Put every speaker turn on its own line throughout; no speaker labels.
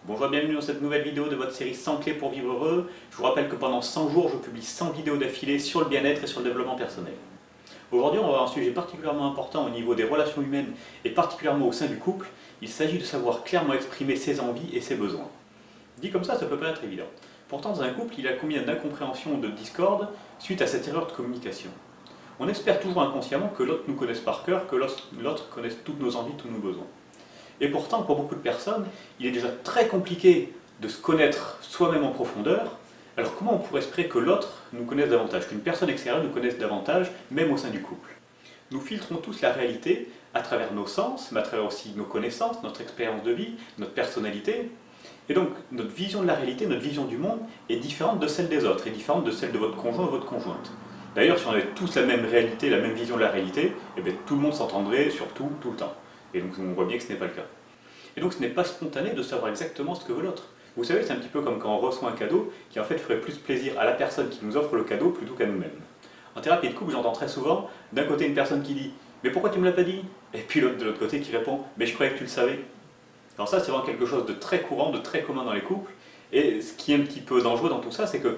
Bonjour, bienvenue dans cette nouvelle vidéo de votre série 100 clés pour vivre heureux. Je vous rappelle que pendant 100 jours, je publie 100 vidéos d'affilée sur le bien-être et sur le développement personnel. Aujourd'hui, on va voir un sujet particulièrement important au niveau des relations humaines et particulièrement au sein du couple. Il s'agit de savoir clairement exprimer ses envies et ses besoins. Dit comme ça peut paraître évident. Pourtant, dans un couple, il y a combien d'incompréhension ou de discorde suite à cette erreur de communication. On espère toujours inconsciemment que l'autre nous connaisse par cœur, que l'autre connaisse toutes nos envies, tous nos besoins. Et pourtant, pour beaucoup de personnes, il est déjà très compliqué de se connaître soi-même en profondeur. Alors comment on pourrait espérer que l'autre nous connaisse davantage, qu'une personne extérieure nous connaisse davantage, même au sein du couple? Nous filtrons tous la réalité à travers nos sens, mais à travers aussi nos connaissances, notre expérience de vie, notre personnalité. Et donc, notre vision de la réalité, notre vision du monde est différente de celle des autres, est différente de celle de votre conjoint ou votre conjointe. D'ailleurs, si on avait tous la même réalité, la même vision de la réalité, eh bien, tout le monde s'entendrait sur tout, tout le temps. Et donc on voit bien que ce n'est pas le cas. Et donc ce n'est pas spontané de savoir exactement ce que veut l'autre. Vous savez, c'est un petit peu comme quand on reçoit un cadeau qui en fait ferait plus plaisir à la personne qui nous offre le cadeau plutôt qu'à nous-mêmes. En thérapie de couple, j'entends très souvent d'un côté une personne qui dit « Mais pourquoi tu ne me l'as pas dit ?» Et puis l'autre de l'autre côté qui répond « Mais je croyais que tu le savais. » Alors ça, c'est vraiment quelque chose de très courant, de très commun dans les couples. Et ce qui est un petit peu dangereux dans tout ça, c'est que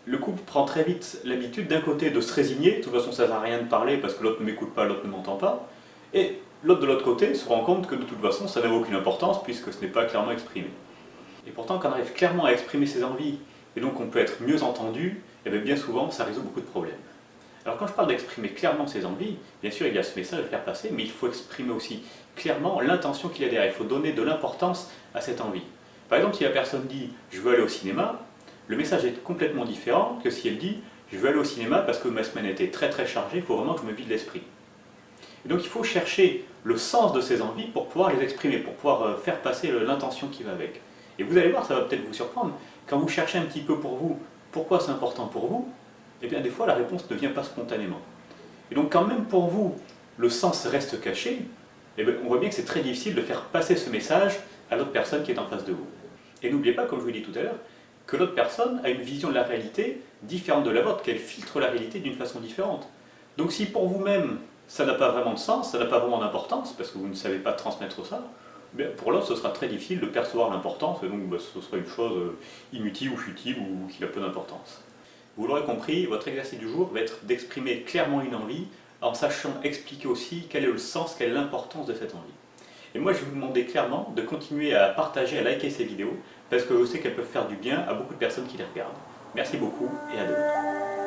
le couple prend très vite l'habitude d'un côté de se résigner, de toute façon ça ne sert à rien de parler parce que l'autre ne m'écoute pas, l'autre ne m'entend pas, et l'autre de l'autre côté se rend compte que de toute façon ça n'a aucune importance puisque ce n'est pas clairement exprimé. Et pourtant quand on arrive clairement à exprimer ses envies, et donc on peut être mieux entendu, et bien souvent ça résout beaucoup de problèmes. Alors quand je parle d'exprimer clairement ses envies, bien sûr il y a ce message à faire passer, mais il faut exprimer aussi clairement l'intention qu'il y a derrière, il faut donner de l'importance à cette envie. Par exemple si la personne dit « je veux aller au cinéma », le message est complètement différent que si elle dit « je veux aller au cinéma parce que ma semaine a été très chargée, il faut vraiment que je me vide l'esprit ». Et donc il faut chercher le sens de ces envies pour pouvoir les exprimer, pour pouvoir faire passer l'intention qui va avec. Et vous allez voir, ça va peut-être vous surprendre, quand vous cherchez un petit peu pour vous pourquoi c'est important pour vous, et bien des fois la réponse ne vient pas spontanément. Et donc quand même pour vous, le sens reste caché, et bien on voit bien que c'est très difficile de faire passer ce message à l'autre personne qui est en face de vous. Et n'oubliez pas, comme je vous l'ai dit tout à l'heure, que l'autre personne a une vision de la réalité différente de la vôtre, qu'elle filtre la réalité d'une façon différente. Donc si pour vous-même, ça n'a pas vraiment de sens, ça n'a pas vraiment d'importance, parce que vous ne savez pas transmettre ça, bien pour l'autre, ce sera très difficile de percevoir l'importance, et donc ce sera une chose inutile ou futile ou qui a peu d'importance. Vous l'aurez compris, votre exercice du jour va être d'exprimer clairement une envie, en sachant expliquer aussi quel est le sens, quelle est l'importance de cette envie. Et moi, je vais vous demander clairement de continuer à partager, à liker ces vidéos, parce que je sais qu'elles peuvent faire du bien à beaucoup de personnes qui les regardent. Merci beaucoup et à demain.